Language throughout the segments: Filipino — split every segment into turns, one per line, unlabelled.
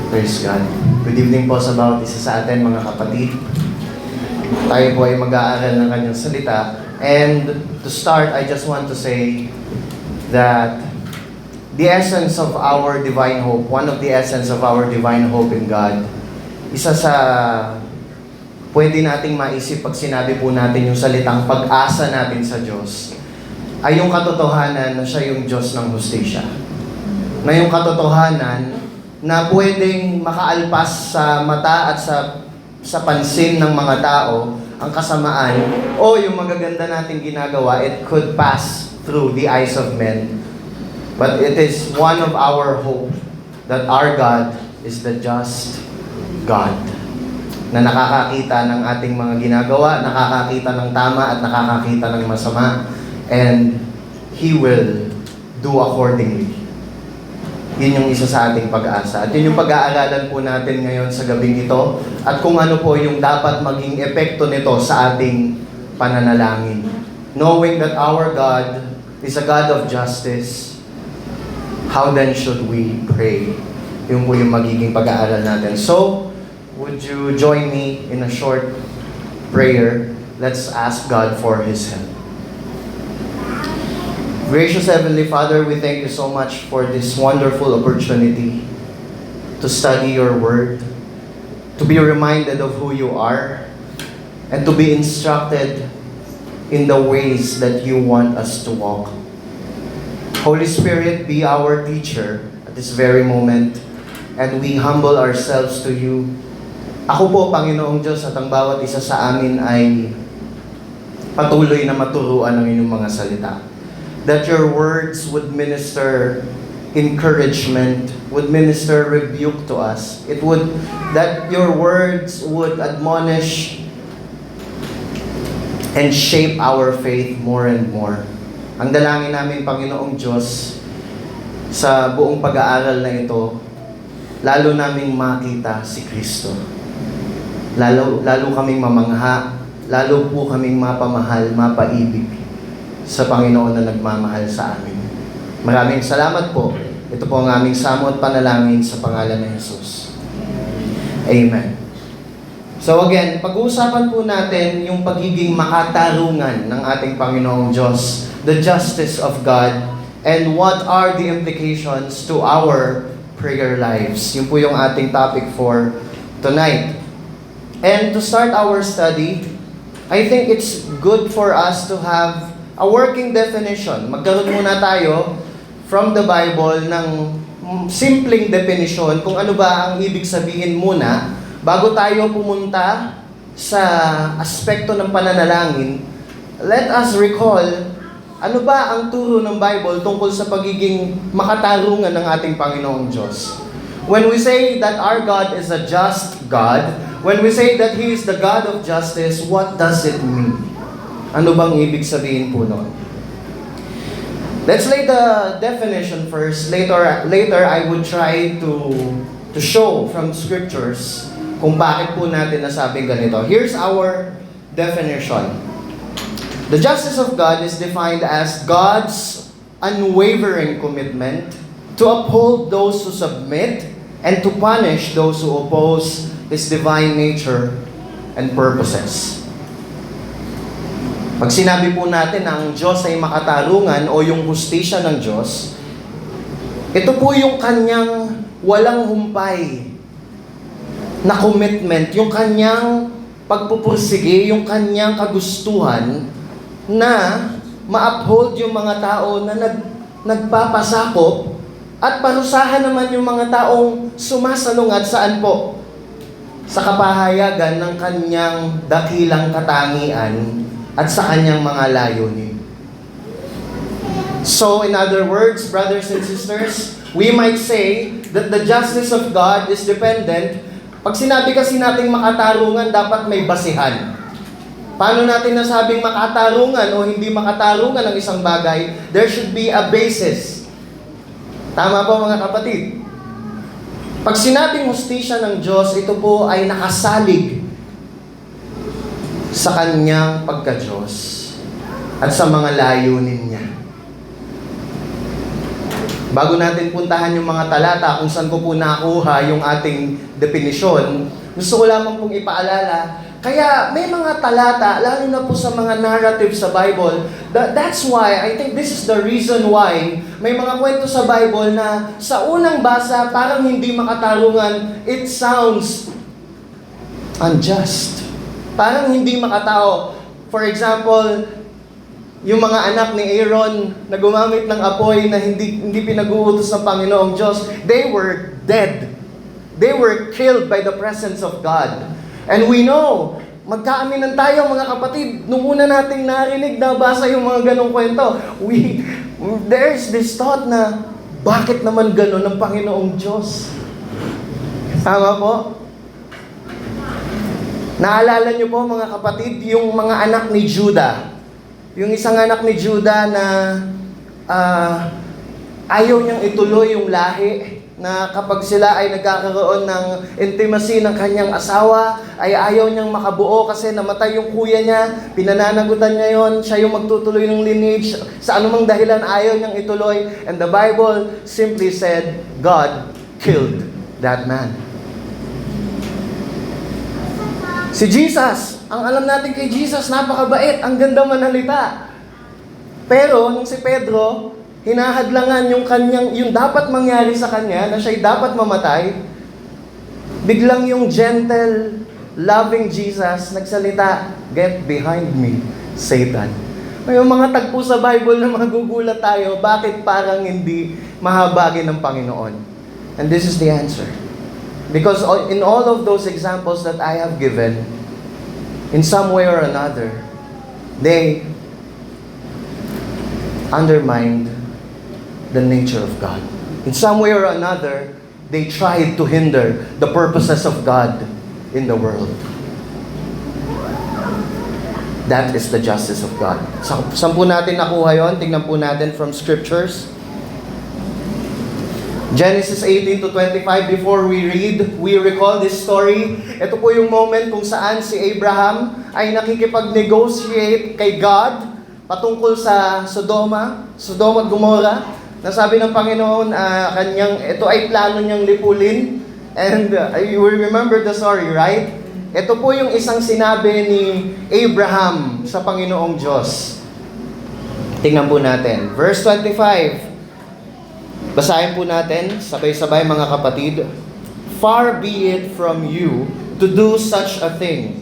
Praise God. Good evening po sa bawat isa sa atin, mga kapatid. Tayo po ay mag-aaral ng kanyang salita. And to start, I just want to say that the essence of our divine hope, one of the essence of our divine hope in God, isa sa pwede nating maisip pag sinabi po natin yung salitang pag-asa natin sa Diyos, ay yung katotohanan na siya yung Diyos ng hustisya. Na yung katotohanan na pwedeng makaalpas sa mata at sa pansin ng mga tao ang kasamaan o yung magaganda nating ginagawa, it could pass through the eyes of men. But it is one of our hope that our God is the just God. Na nakakakita ng ating mga ginagawa, nakakakita ng tama at nakakakita ng masama, and He will do accordingly. Yun yung isa sa ating pag-asa. At yun yung pag-aaralan po natin ngayon sa gabing ito. At kung ano po yung dapat maging epekto nito sa ating pananalangin. Knowing that our God is a God of justice, how then should we pray? Yun po yung magiging pag-aaral natin. So, would you join me in a short prayer? Let's ask God for His help. Gracious Heavenly Father, we thank you so much for this wonderful opportunity to study your word, to be reminded of who you are, and to be instructed in the ways that you want us to walk. Holy Spirit, be our teacher at this very moment, and we humble ourselves to you. Ako po, Panginoong Diyos, at ang bawat isa sa amin ay patuloy na maturuan ng inyong mga salita. That your words would minister encouragement, would minister rebuke to us. That your words would admonish and shape our faith more and more. Ang dalangin namin, Panginoong Diyos, sa buong pag-aaral na ito, lalo naming makita si Kristo. Lalo kaming mamangha, lalo po kaming mapamahal, mapaibig sa Panginoon na nagmamahal sa amin. Maraming salamat po. Ito po ang aming samot panalangin sa pangalan ng Jesus. Amen. So again, pag-uusapan po natin yung pagiging makatarungan ng ating Panginoong Diyos, the justice of God, and what are the implications to our prayer lives. Yun po yung ating topic for tonight. And to start our study, I think it's good for us to have a working definition. Magkaroon muna tayo from the Bible ng simpleng definition kung ano ba ang ibig sabihin muna bago tayo pumunta sa aspekto ng pananalangin. Let us recall ano ba ang turo ng Bible tungkol sa pagiging makatarungan ng ating Panginoong Diyos. When we say that our God is a just God, when we say that He is the God of justice, what does it mean? Ano bang ibig sabihin po nun? Let's lay the definition first. Later I would try to show from scriptures kung bakit po natin nasabing ganito. Here's our definition. The justice of God is defined as God's unwavering commitment to uphold those who submit and to punish those who oppose His divine nature and purposes. Pag sinabi po natin na ang Diyos ay makatarungan o yung hustisya ng Diyos, ito po yung kanyang walang humpay na commitment, yung kanyang pagpupursige, yung kanyang kagustuhan na ma-uphold yung mga tao na nagpapasakop at parusahan naman yung mga taong sumasalungat saan po? Sa kapahayagan ng kanyang dakilang katangian at sa kanyang mga layunin. So, in other words, brothers and sisters, we might say that the justice of God is dependent. Pag sinabi kasi nating makatarungan, dapat may basihan. Paano natin nasabing makatarungan o hindi makatarungan ang isang bagay? There should be a basis. Tama po mga kapatid? Pag sinabing hustisya ng Diyos, ito po ay nakasalig sa kanyang pagka-Diyos at sa mga layunin niya. Bago natin puntahan yung mga talata kung saan ko po nakuha yung ating definisyon, gusto ko lamang pong ipaalala, kaya may mga talata, lalo na po sa mga narrative sa Bible, that's why, I think this is the reason why, may mga kwento sa Bible na sa unang basa, parang hindi makatarungan, it sounds unjust. Parang hindi makatao. For example, yung mga anak ni Aaron na gumamit ng apoy na hindi pinag-uutos ng Panginoong Diyos, they were dead. They were killed by the presence of God. And we know, magkaaminan tayo mga kapatid, nung una nating narinig, nabasa yung mga ganong kwento, there's this thought na, bakit naman ganon ng Panginoong Diyos? Tama po? Naalala niyo po mga kapatid, yung mga anak ni Judah. Yung isang anak ni Judah na ayaw niyang ituloy yung lahi, na kapag sila ay nagkakaroon ng intimacy ng kanyang asawa, ay ayaw niyang makabuo kasi namatay yung kuya niya, pinananagutan niya yon, siya yung magtutuloy ng lineage, sa anumang dahilan ayaw niyang ituloy. And the Bible simply said, God killed that man. Si Jesus, ang alam natin kay Jesus, napakabait, ang ganda manalita. Pero nung si Pedro, hinahadlangan yung dapat mangyari sa kanya, na siya'y dapat mamatay, biglang yung gentle, loving Jesus nagsalita, "Get behind me, Satan." May mga tagpo sa Bible na magugulat tayo, bakit parang hindi mahabagin ng Panginoon? And this is the answer. Because in all of those examples that I have given, in some way or another, they undermined the nature of God. In some way or another, they tried to hinder the purposes of God in the world. That is the justice of God. Saan po natin nakuha yun? Tingnan po natin from scriptures. Genesis 18 to 25, before we read, we recall this story. Ito po yung moment kung saan si Abraham ay nakikipag-negotiate kay God patungkol sa Sodoma at Gomorrah. Nasabi ng Panginoon, ito ay plano niyang lipulin. And you will remember the story, right? Ito po yung isang sinabi ni Abraham sa Panginoong Diyos. Tingnan po natin. Verse 25. Basahin po natin, sabay-sabay mga kapatid. "Far be it from you to do such a thing,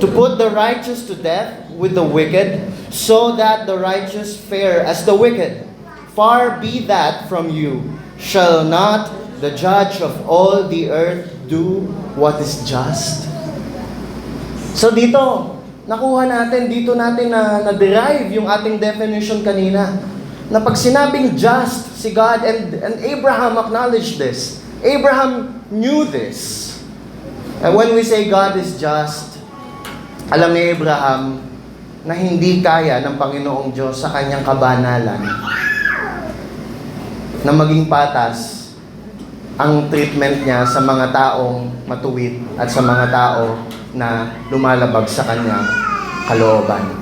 to put the righteous to death with the wicked, so that the righteous fare as the wicked. Far be that from you. Shall not the judge of all the earth do what is just?" So dito, nakuha natin, dito natin na-derive yung ating definition kanina. Na pag sinabing just si God, and Abraham acknowledged this. Abraham knew this. And when we say God is just, alam ni Abraham na hindi kaya ng Panginoong Diyos sa kanyang kabanalan na maging patas ang treatment niya sa mga taong matuwid at sa mga tao na lumalabag sa kanyang kalooban.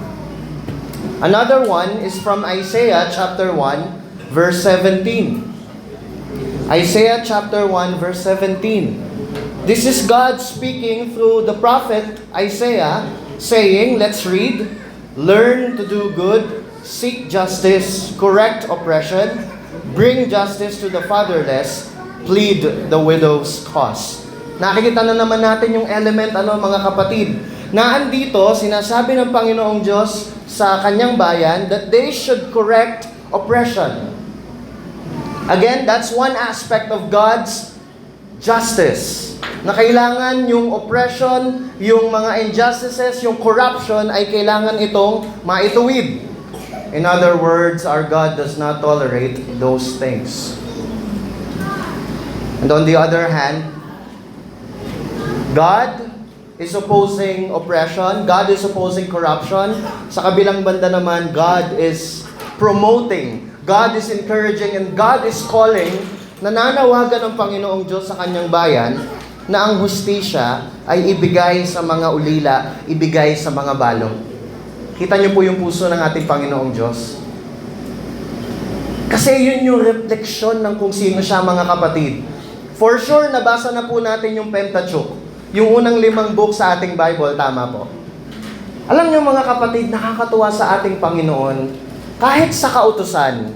Another one is from Isaiah chapter 1, verse 17. Isaiah chapter 1, verse 17. This is God speaking through the prophet Isaiah, saying, let's read, "Learn to do good, seek justice, correct oppression, bring justice to the fatherless, plead the widow's cause." Nakikita na naman natin yung element, mga kapatid, na andito, sinasabi ng Panginoong Diyos sa kanyang bayan that they should correct oppression. Again, that's one aspect of God's justice. Na kailangan yung oppression, yung mga injustices, yung corruption ay kailangan itong maituwid. In other words, our God does not tolerate those things. And on the other hand, God is opposing oppression. God is opposing corruption. Sa kabilang banda naman, God is promoting, God is encouraging, and God is calling, nananawagan ng Panginoong Diyos sa kanyang bayan na ang hustisya ay ibigay sa mga ulila, ibigay sa mga balong. Kita niyo po yung puso ng ating Panginoong Diyos. Kasi yun yung refleksyon ng kung sino siya, mga kapatid. For sure, nabasa na po natin yung Pentateuch, yung unang 5 book sa ating Bible, tama po. Alam niyo mga kapatid, nakakatuwa sa ating Panginoon, kahit sa kautusan.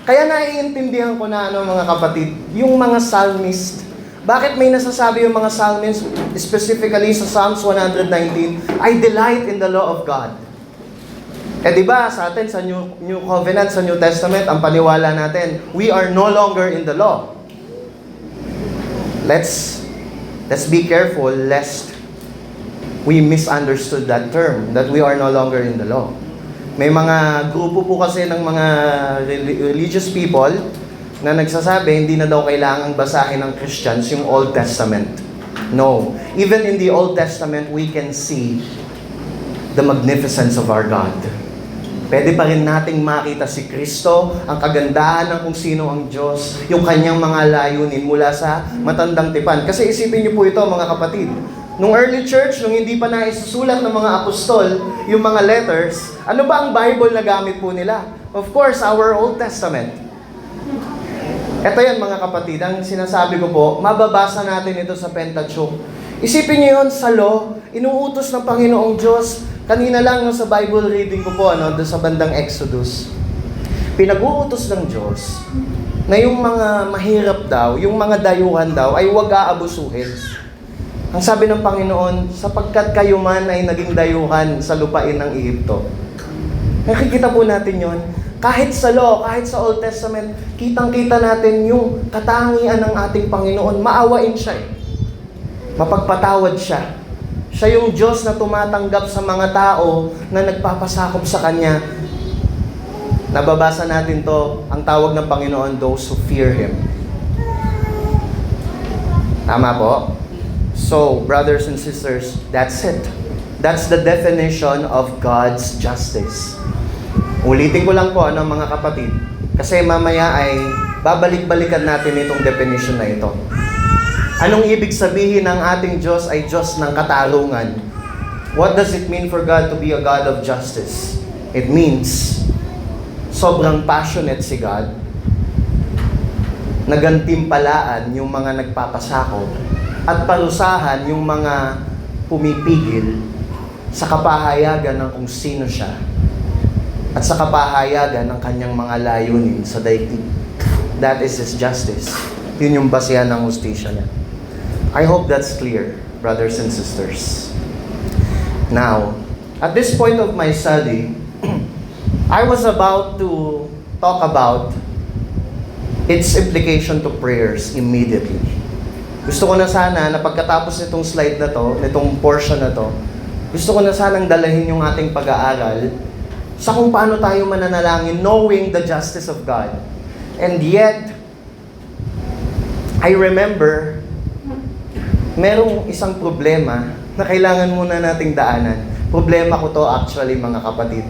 Kaya naiintindihan ko na mga kapatid, yung mga psalmist, bakit may nasasabi yung mga psalmist, specifically sa Psalms 119, I delight in the law of God. Di ba sa atin, sa New Covenant, sa New Testament, ang paniwala natin, we are no longer in the law. Let's be careful lest we misunderstood that term, that we are no longer in the law. May mga grupo po kasi ng mga religious people na nagsasabi, hindi na daw kailangang basahin ng Christians yung Old Testament. No. Even in the Old Testament, we can see the magnificence of our God. Pwede pa rin nating makita si Kristo, ang kagandahan ng kung sino ang Diyos, yung kanyang mga layunin mula sa matandang tipan. Kasi isipin niyo po ito mga kapatid, nung early church, nung hindi pa naisusulat ng mga apostol, yung mga letters, ano ba ang Bible na gamit po nila? Of course, our Old Testament. Ito yan mga kapatid, ang sinasabi ko po, mababasa natin ito sa Pentateuch. Isipin niyo yun sa law, inuutos ng Panginoong Diyos. Kanina lang sa Bible reading ko po, doon sa bandang Exodus, pinag-uutos ng Diyos na yung mga mahirap daw, yung mga dayuhan daw, ay huwag aabusuhin. Ang sabi ng Panginoon, sapagkat kayo man ay naging dayuhan sa lupain ng Ehipto. Nakikita po natin yon. Kahit sa law, kahit sa Old Testament, kitang-kita natin yung katangian ng ating Panginoon. Maawain siya Mapagpatawad siya. Siya yung Diyos na tumatanggap sa mga tao na nagpapasakop sa Kanya. Nababasa natin to, ang tawag ng Panginoon, those who fear Him. Tama po? So, brothers and sisters, that's it. That's the definition of God's justice. Ulitin ko lang po, mga kapatid, kasi mamaya ay babalik-balikan natin itong definition na ito. Anong ibig sabihin ng ating Diyos ay Diyos ng katarungan? What does it mean for God to be a God of justice? It means, sobrang passionate si God, nagantimpalaan yung mga nagpapasakop, at parusahan yung mga pumipigil sa kapahayagan ng kung sino siya, at sa kapahayagan ng kanyang mga layunin sa daigdig. That is His justice. Yun yung basehan ng hustisya niya. I hope that's clear, brothers and sisters. Now, at this point of my study, I was about to talk about its implication to prayers immediately. Gusto ko na sana na pagkatapos nitong slide na to, nitong portion na to, gusto ko na sanang dalahin yung ating pag-aaral sa kung paano tayo mananalangin knowing the justice of God. And yet, I remember, merong isang problema na kailangan muna nating daanan. Problema ko to actually mga kapatid.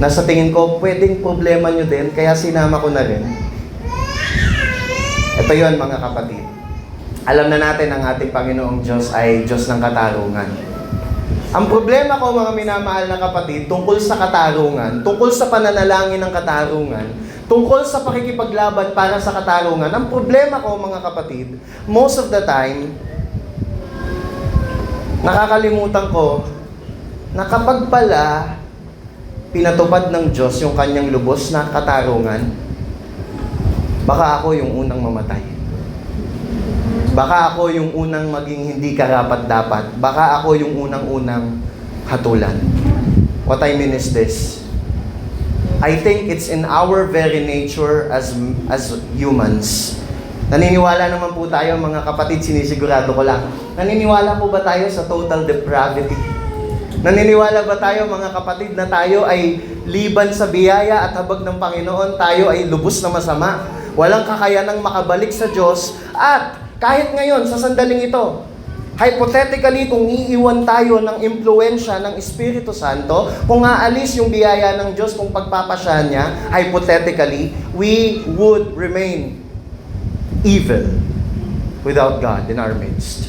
Nasa tingin ko, pwedeng problema nyo din, kaya sinama ko na rin. Ito yon mga kapatid. Alam na natin ang ating Panginoong Diyos ay Diyos ng katarungan. Ang problema ko mga minamahal na kapatid, tungkol sa katarungan, tungkol sa pananalangin ng katarungan, tungkol sa pakikipaglaban para sa katarungan, ang problema ko mga kapatid, most of the time, nakakalimutan ko na kapag pala pinatupad ng Diyos yung kanyang lubos na katarungan, baka ako yung unang mamatay. Baka ako yung unang maging hindi karapat-dapat. Baka ako yung unang-unang hatulan. What I mean is this. I think it's in our very nature as humans. Naniniwala naman po tayo, mga kapatid, sinisigurado ko lang. Naniniwala po ba tayo sa total depravity? Naniniwala ba tayo, mga kapatid, na tayo ay liban sa biyaya at habag ng Panginoon, tayo ay lubos na masama? Walang kakayanang makabalik sa Diyos at kahit ngayon, sa sandaling ito, hypothetically, kung iiwan tayo ng impluensya ng Espiritu Santo, kung aalis yung biyaya ng Diyos, kung pagpapasya niya, hypothetically, we would remain evil without God in our midst.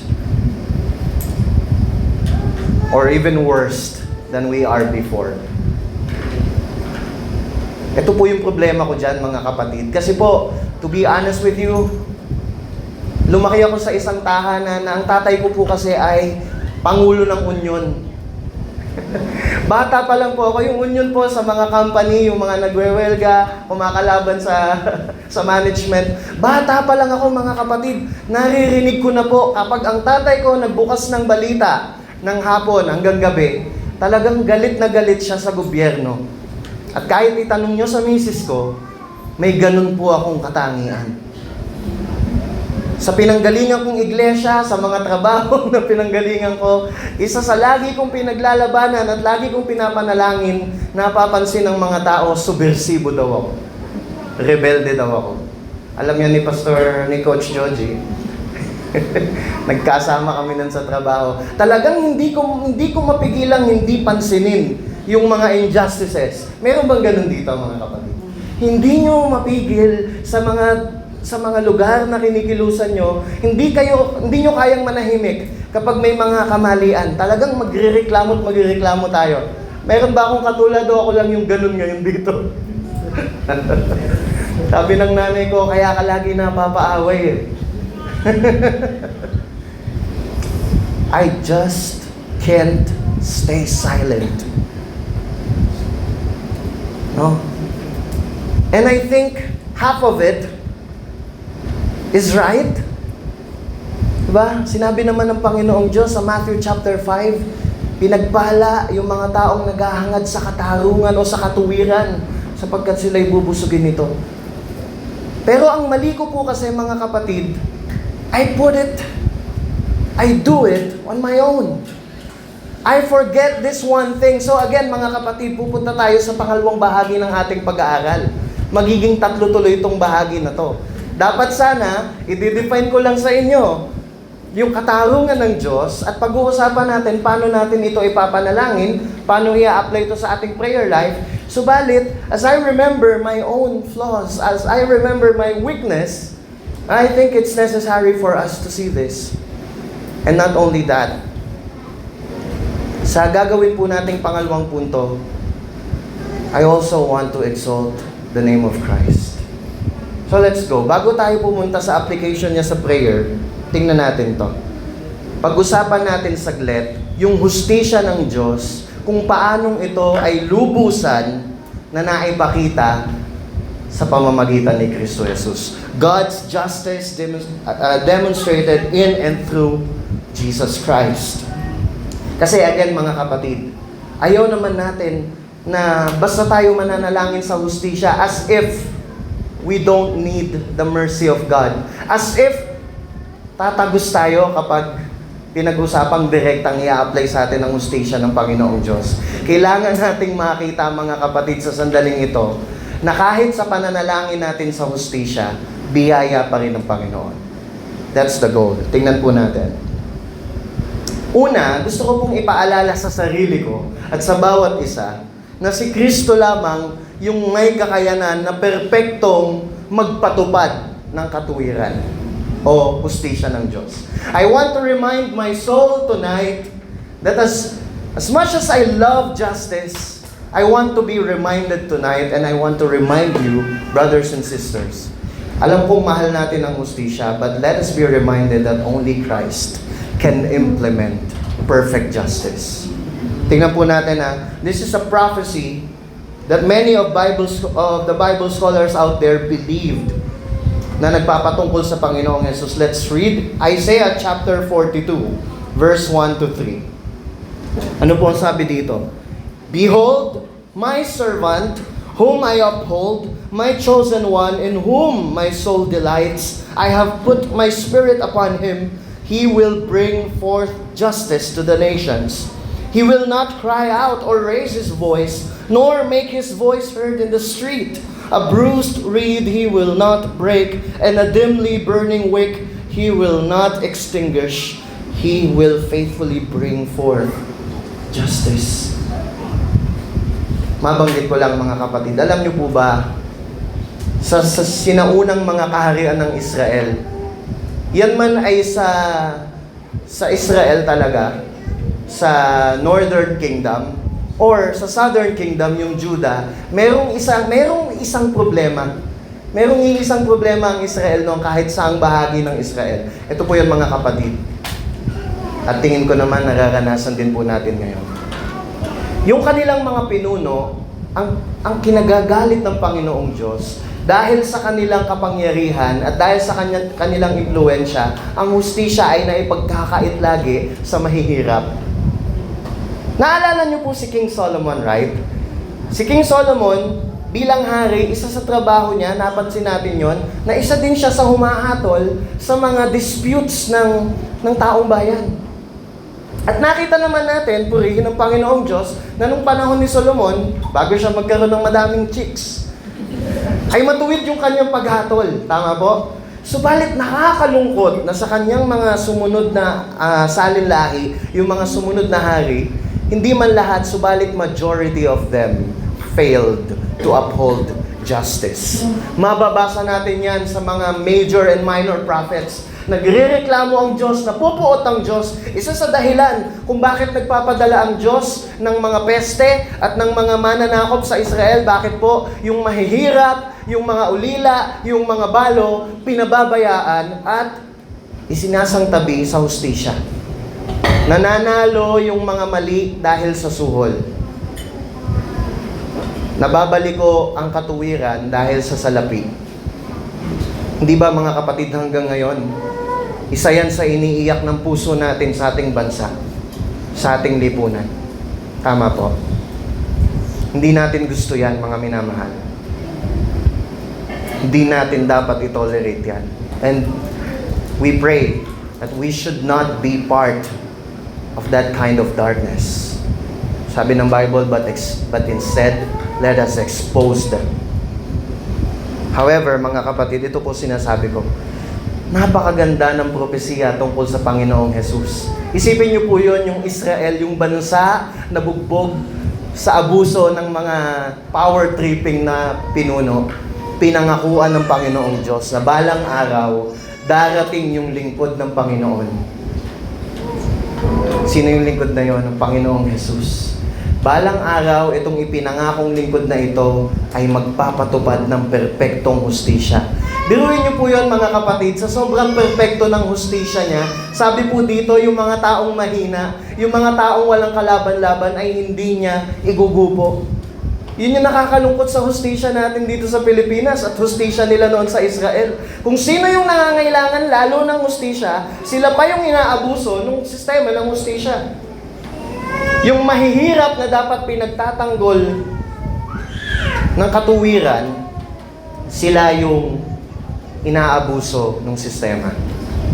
Or even worse than we are before. Ito po yung problema ko dyan, mga kapatid. Kasi po, to be honest with you, lumaki ako sa isang tahanan na ang tatay ko po kasi ay Pangulo ng Union. Bata pa lang po ako, yung union po sa mga company, yung mga nagwewelga, kumakalaban sa sa management. Bata pa lang ako, mga kapatid, naririnig ko na po kapag ang tatay ko nagbukas ng balita ng hapon hanggang gabi, talagang galit na galit siya sa gobyerno. At kahit itanong nyo sa misis ko, may ganun po akong katangian. Sa pinanggalingan kong iglesia, sa mga trabaho na pinanggalingan ko, isa sa lagi kong pinaglalabanan at lagi kong pinapanalangin, napapansin ng mga tao, subversibo daw ako. Rebelde daw ako. Alam yan ni Coach Joji. Nagkasama kami nun sa trabaho. Talagang hindi ko mapigilang hindi pansinin yung mga injustices. Meron bang ganun dito, mga kapatid? Hindi nyo mapigil sa mga lugar na kinikilusan nyo, hindi nyo kayang manahimik kapag may mga kamalian. Talagang magrereklamo tayo. Meron ba akong katulad o ako lang yung ganun ngayon dito? Sabi ng nanay ko, kaya ka lagi napapaaway eh. I just can't stay silent. No? And I think half of it is right. Diba? Sinabi naman ng Panginoong Diyos sa Matthew chapter 5, pinagpala yung mga taong naghahangad sa katarungan o sa katuwiran sapagkat sila'y bubusugin nito. Pero ang mali ko po kasi, mga kapatid, I do it on my own. I forget this one thing. So again, mga kapatid, pupunta tayo sa pangalawang bahagi ng ating pag-aaral. Magiging 3 tuloy itong bahagi na to. Dapat sana, i-define ko lang sa inyo yung katarungan ng Diyos at pag-uusapan natin paano natin ito ipapanalangin, paano i-apply ito sa ating prayer life. Subalit, as I remember my own flaws, as I remember my weakness, I think it's necessary for us to see this. And not only that, sa gagawin po nating pangalawang punto, I also want to exalt the name of Christ. So let's go. Bago tayo pumunta sa application niya sa prayer, tingnan natin to. Pag-usapan natin saglit yung hustisya ng Diyos, kung paanong ito ay lubusan na naipakita sa pamamagitan ni Kristo Jesus. God's justice demonstrated in and through Jesus Christ. Kasi again, mga kapatid, ayaw naman natin na basta tayo mananalangin sa hustisya as if we don't need the mercy of God. As if tatagos tayo kapag pinag-usapang direktang i-apply sa atin ang hustisya ng Panginoong Diyos. Kailangan nating makita, mga kapatid, sa sandaling ito, na kahit sa pananalangin natin sa hustisya, biyaya pa rin ng Panginoon. That's the goal. Tingnan po natin. Una, gusto ko pong ipaalala sa sarili ko at sa bawat isa na si Kristo lamang yung may kakayanan na perpektong magpatupad ng katuwiran o hustisya ng Diyos. I want to remind my soul tonight that as much as I love justice, I want to be reminded tonight and I want to remind you, brothers and sisters, alam kong mahal natin ang hustisya, but let us be reminded that only Christ can implement perfect justice. Tingnan po natin this is a prophecy that many of the Bible scholars out there believed na nagpapatungkol sa Panginoong Jesus. Let's read Isaiah chapter 42, verse 1 to 3. Ano po ang sabi dito? Behold, my servant, whom I uphold, my chosen one, in whom my soul delights. I have put my spirit upon him. He will bring forth justice to the nations. He will not cry out or raise his voice, nor make his voice heard in the street. A bruised reed he will not break, and a dimly burning wick he will not extinguish. He will faithfully bring forth justice. Mabanggit ko lang, mga kapatid, alam niyo po ba, sa sinaunang mga kaharian ng Israel, yan man ay sa Israel talaga, sa Northern Kingdom, or sa Southern Kingdom, yung Judah, merong isang problema. Merong isang problema ang Israel noong kahit saang bahagi ng Israel. Ito po yun mga kapatid. At tingin ko naman nararanasan din po natin ngayon. Yung kanilang mga pinuno, ang kinagagalit ng Panginoong Diyos, dahil sa kanilang kapangyarihan at dahil sa kanilang impluensya, ang hustisya ay naipagkakait lagi sa mahihirap. Naalala niyo po si King Solomon, right? Si King Solomon, bilang hari, isa sa trabaho niya, napansin natin yon, na isa din siya sa humahatol sa mga disputes ng taong bayan. At nakita naman natin, purihin ng Panginoong Diyos, na nung panahon ni Solomon, bago siya magkaroon ng madaming chicks, ay matuwid yung kanyang paghatol. Tama po? Subalit nakakalungkot na sa kanyang mga sumunod na salinlahi, yung mga sumunod na hari, hindi man lahat, subalit majority of them failed to uphold justice. Mababasa natin yan sa mga major and minor prophets. Nagrereklamo ang Diyos, napupuot ang Diyos. Isa sa dahilan kung bakit nagpapadala ang Diyos ng mga peste at ng mga mananakop sa Israel. Bakit po? Yung mahihirap, yung mga ulila, yung mga balo, pinababayaan at isinasangtabi sa hustisya. Nananalo yung mga mali dahil sa suhol. Nababaliko ang katuwiran dahil sa salapi. Hindi ba mga kapatid hanggang ngayon, isa yan sa iniiyak ng puso natin sa ating bansa, sa ating lipunan. Tama po. Hindi natin gusto yan, mga minamahal. Hindi natin dapat i-tolerate yan. And we pray that we should not be part of that kind of darkness. Sabi ng Bible, but instead, let us expose them. However, mga kapatid, ito po sinasabi ko, napakaganda ng propesiya tungkol sa Panginoong Jesus. Isipin niyo po yun, yung Israel, yung bansa na bugbog sa abuso ng mga power-tripping na pinuno, pinangakuan ng Panginoong Diyos na balang araw, darating yung lingkod ng Panginoon. Sino yung lingkod na yon? Ang Panginoong Jesus. Balang araw, itong ipinangakong lingkod na ito ay magpapatupad ng perpektong hustisya. Biruin niyo po yun mga kapatid, sa sobrang perpekto ng hustisya niya, sabi po dito, yung mga taong mahina, yung mga taong walang kalaban-laban ay hindi niya igugupo. Yun yung nakakalungkot sa hustisya natin dito sa Pilipinas at hustisya nila noon sa Israel. Kung sino yung nangangailangan lalo ng hustisya, sila pa yung inaabuso ng sistema ng hustisya. Yung mahihirap na dapat pinagtatanggol ng katuwiran, sila yung inaabuso ng sistema.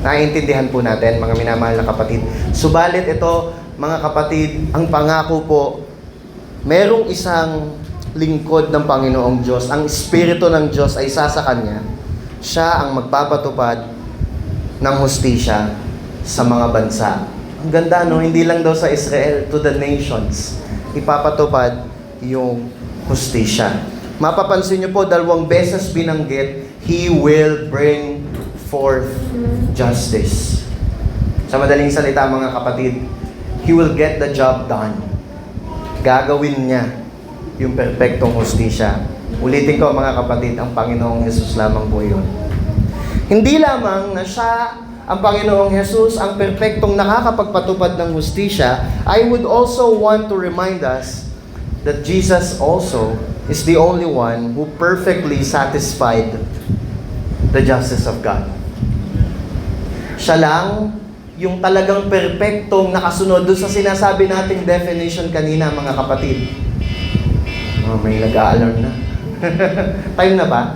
Naiintindihan po natin, mga minamahal na kapatid. Subalit ito, mga kapatid, ang pangako po, merong isang lingkod ng Panginoong Diyos. Ang Espiritu ng Diyos ay isa sa Kanya. Siya ang magpapatupad ng hustisya sa mga bansa. Ang ganda, no? Hindi lang daw sa Israel, to the nations. Ipapatupad yung hustisya. Mapapansin niyo po, 2 beses binanggit, He will bring forth justice. Sa madaling salita, mga kapatid, He will get the job done. Gagawin niya yung perpektong hustisya. Ulitin ko, mga kapatid, ang Panginoong Jesus lamang po yun. Hindi lamang na siya, ang Panginoong Jesus, ang perpektong nakakapagpatupad ng hustisya, I would also want to remind us that Jesus also is the only one who perfectly satisfied the justice of God. Siya lang yung talagang perpektong nakasunod doon sa sinasabi nating definition kanina, mga kapatid. Oh, may nag-a-alarm na. Time na ba?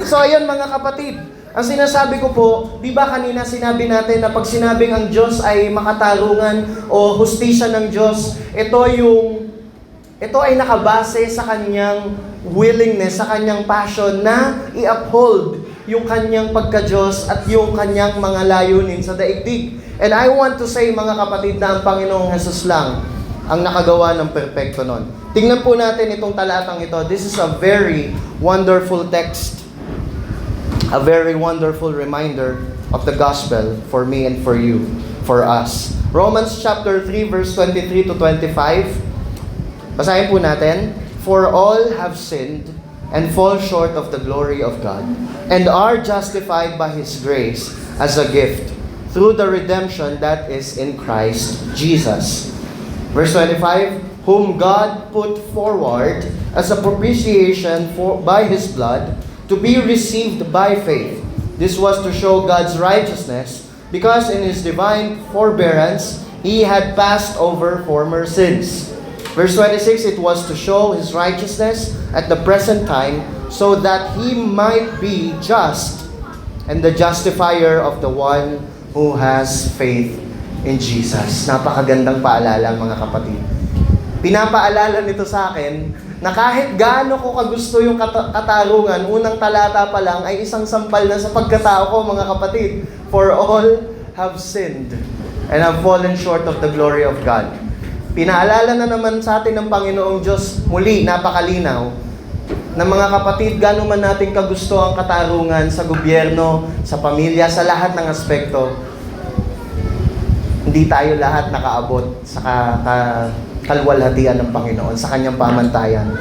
So, ayun mga kapatid. Ang sinasabi ko po, di ba kanina sinabi natin na pag sinabing ang Diyos ay makatarungan o hustisya ng Diyos, ito ay nakabase sa kanyang willingness, sa kanyang passion na i-uphold yung kanyang pagka-Diyos at yung kanyang mga layunin sa daigdig. And I want to say, mga kapatid, na ang Panginoong Jesus lang ang nakagawa ng perpekto nun. Tingnan po natin itong talatang ito. This is a very wonderful text. A very wonderful reminder of the gospel for me and for you, for us. Romans chapter 3, verse 23 to 25. Basahin po natin. For all have sinned and fall short of the glory of God, and are justified by His grace as a gift through the redemption that is in Christ Jesus. Verse 25, whom God put forward as a propitiation by His blood to be received by faith. This was to show God's righteousness, because in His divine forbearance He had passed over former sins. Verse 26, it was to show His righteousness at the present time, so that He might be just and the justifier of the one who has faith in Jesus. Napakagandang paalala, mga kapatid. Pinapaalala nito sa akin na kahit gaano ko kagusto yung katarungan, unang talata pa lang ay isang sampal na sa pagkatao ko, mga kapatid. For all have sinned and have fallen short of the glory of God. Pinaalala na naman sa atin ng Panginoong Diyos, muli, napakalinaw, na mga kapatid, gaano man natin kagusto ang katarungan sa gobyerno, sa pamilya, sa lahat ng aspekto, hindi tayo lahat nakaabot sa kalwalhatian ng Panginoon, sa Kanyang pamantayan.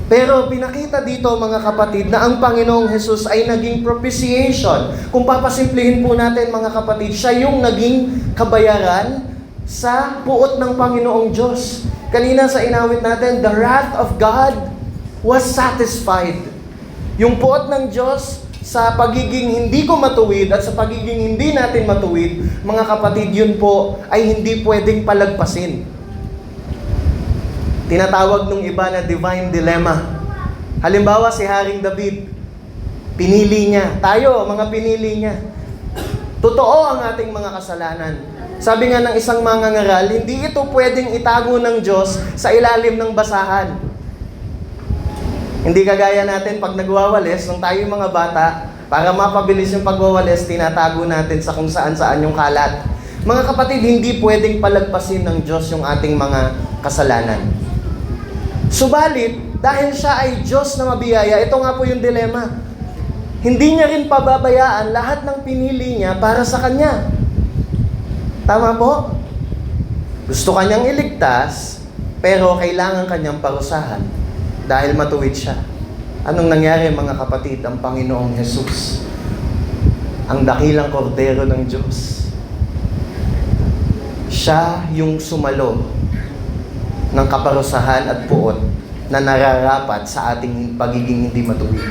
Pero pinakita dito, mga kapatid, na ang Panginoong Jesus ay naging propitiation. Kung papasimplihin po natin, mga kapatid, siya yung naging kabayaran sa puot ng Panginoong Diyos. Kanina sa inawit natin, the wrath of God was satisfied. Yung puot ng Diyos sa pagiging hindi ko matuwid at sa pagiging hindi natin matuwid, mga kapatid, yun po ay hindi pwedeng palagpasin. Tinatawag nung iba na divine dilemma. Halimbawa, si Haring David, pinili niya. Tayo, mga pinili niya. Totoo ang ating mga kasalanan. Sabi nga ng isang mangangaral, hindi ito pwedeng itago ng Diyos sa ilalim ng basahan. Hindi kagaya natin pag nagwawalis, nung tayo mga bata, para mapabilis yung pagwawalis, tinatago natin sa kung saan-saan yung kalat. Mga kapatid, hindi pwedeng palagpasin ng Diyos yung ating mga kasalanan. Subalit, dahil siya ay Diyos na mabiyaya, ito nga po yung dilema. Hindi niya rin pababayaan lahat ng pinili niya para sa Kanya. Tama po? Gusto Kanyang iligtas, pero kailangan Kanyang parusahan dahil matuwid siya. Anong nangyari, mga kapatid? Ang Panginoong Jesus, ang dakilang kordero ng Diyos, siya yung sumalo ng kaparusahan at puot na nararapat sa ating pagiging hindi matuwid.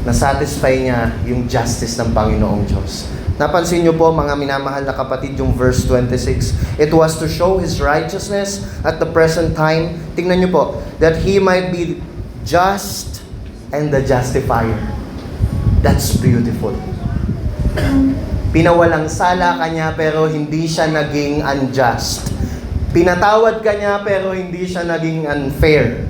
Na-satisfy niya yung justice ng Panginoong Diyos. Napansin niyo po, mga minamahal na kapatid, yung verse 26. It was to show His righteousness at the present time. Tingnan niyo po, that He might be just and the justifier. That's beautiful. Pinawalang sala Kanya pero hindi siya naging unjust. Pinatawad Kanya pero hindi siya naging unfair.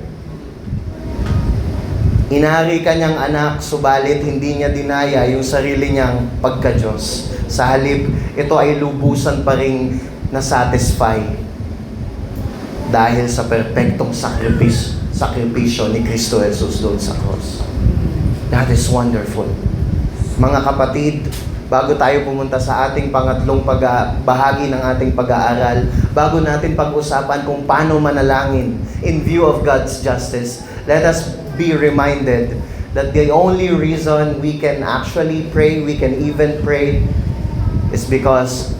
Inari Kanyang anak, subalit hindi niya dinaya yung sarili niyang pagka-Diyos. Sa halip, ito ay lubusan pa rin na-satisfy dahil sa perpektong sakripisyo ni Kristo Jesus doon sa cross. That is wonderful. Mga kapatid, bago tayo pumunta sa ating pangatlong bahagi ng ating pag-aaral, bago natin pag-usapan kung paano manalangin in view of God's justice, let us be reminded that the only reason we can actually pray, we can even pray, is because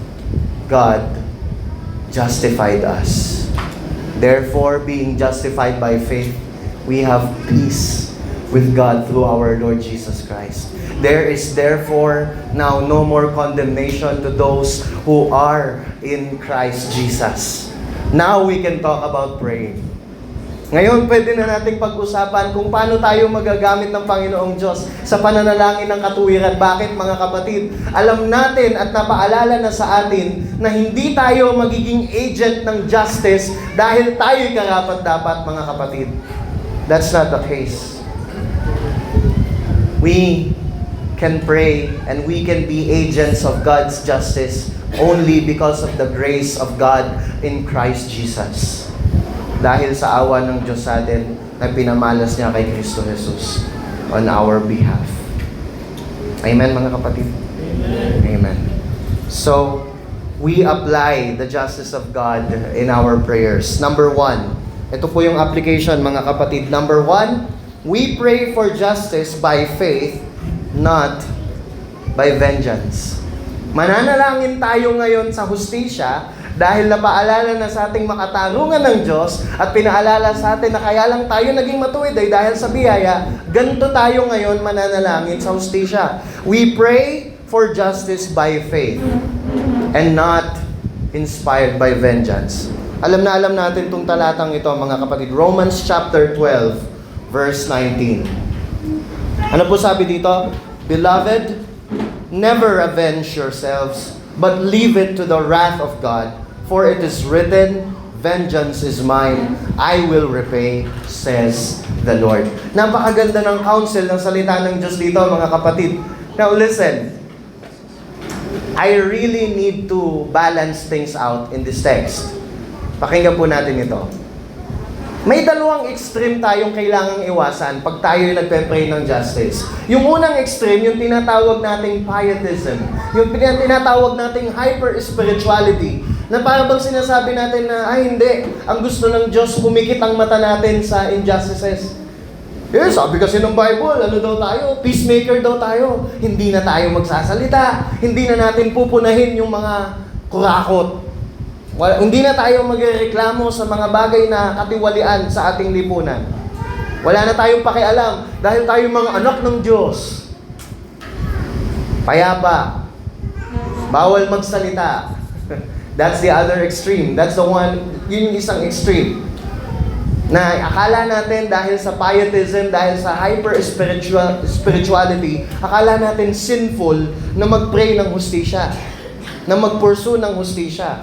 God justified us. Therefore, being justified by faith, we have peace with God through our Lord Jesus Christ. There is therefore now no more condemnation to those who are in Christ Jesus. Now we can talk about praying. Ngayon, pwede na nating pag-usapan kung paano tayo magagamit ng Panginoong Diyos sa pananalangin ng katuwiran. Bakit, mga kapatid? Alam natin at napaalala na sa atin na hindi tayo magiging agent ng justice dahil tayo'y karapat-dapat, mga kapatid. That's not the case. We can pray and we can be agents of God's justice only because of the grace of God in Christ Jesus. Dahil sa awa ng Diyos sa atin na pinamalas niya kay Kristo Jesus on our behalf. Amen, mga kapatid? Amen. Amen. So, we apply the justice of God in our prayers. Number 1, ito po yung application mga kapatid. Number 1, we pray for justice by faith, not by vengeance. Mananalangin tayo ngayon sa hustisya dahil napaalala na sa ating makatarungan ng Diyos at pinaalala sa atin na kaya lang tayo naging matuwid ay dahil sa biyaya, ganito tayo ngayon mananalangin sa hustisya. We pray for justice by faith and not inspired by vengeance. Alam na alam natin itong talatang ito mga kapatid. Romans chapter 12 verse 19. Ano po sabi dito? Beloved, never avenge yourselves, but leave it to the wrath of God. For it is written, vengeance is mine, I will repay, says the Lord. Napakaganda ng counsel ng salita ng Diyos dito, mga kapatid. Now listen, I really need to balance things out in this text. Pakinggan po natin ito. May dalawang extreme tayong kailangang iwasan pag tayo nagpe-pray ng justice. Yung unang extreme, yung tinatawag nating pietism. Yung tinatawag nating hyper-spirituality. Na parang bang sinasabi natin na, ay hindi, ang gusto ng Diyos, pumikit ang mata natin sa injustices. Sabi kasi ng Bible, ano daw tayo? Peacemaker daw tayo. Hindi na tayo magsasalita. Hindi na natin pupunahin yung mga kurakot. Hindi na tayo magreklamo sa mga bagay na katiwalian sa ating lipunan. Wala na tayong pakialam dahil tayo mga anak ng Diyos. Payapa. Bawal magsalita. That's the other extreme. That's the one, yun yung isang extreme. Na akala natin dahil sa pietism, dahil sa hyper-spirituality, akala natin sinful na mag-pray ng hustisya. Na mag-pursue ng hustisya.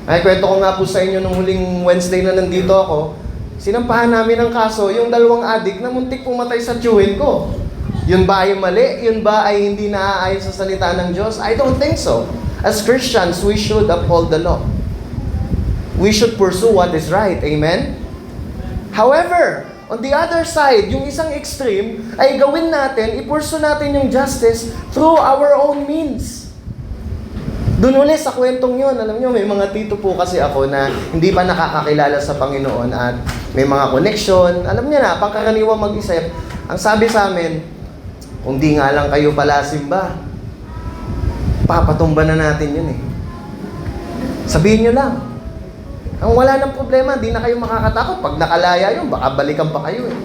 Ay, kwento ko nga po sa inyo nung huling Wednesday na nandito ako, sinampahan namin ang kaso, yung dalawang adik na muntik pumatay sa tiyuhin ko. Yun ba ay mali? Yun ba ay hindi naaayon sa salita ng Diyos? I don't think so. As Christians, we should uphold the law. We should pursue what is right. Amen? However, on the other side, yung isang extreme, ay gawin natin, i-pursue natin yung justice through our own means. Doon ulit sa kwentong yun, alam nyo, may mga tito po kasi ako na hindi pa nakakakilala sa Panginoon at may mga connection. Alam niya na, pangkaraniwang mag-isip. Ang sabi sa amin, kung di nga lang kayo pala simba, papatumba na natin yun eh. Sabihin nyo lang. Ang wala ng problema, di na kayo makakatakot. Pag nakalaya yun, baka balikan pa kayo eh.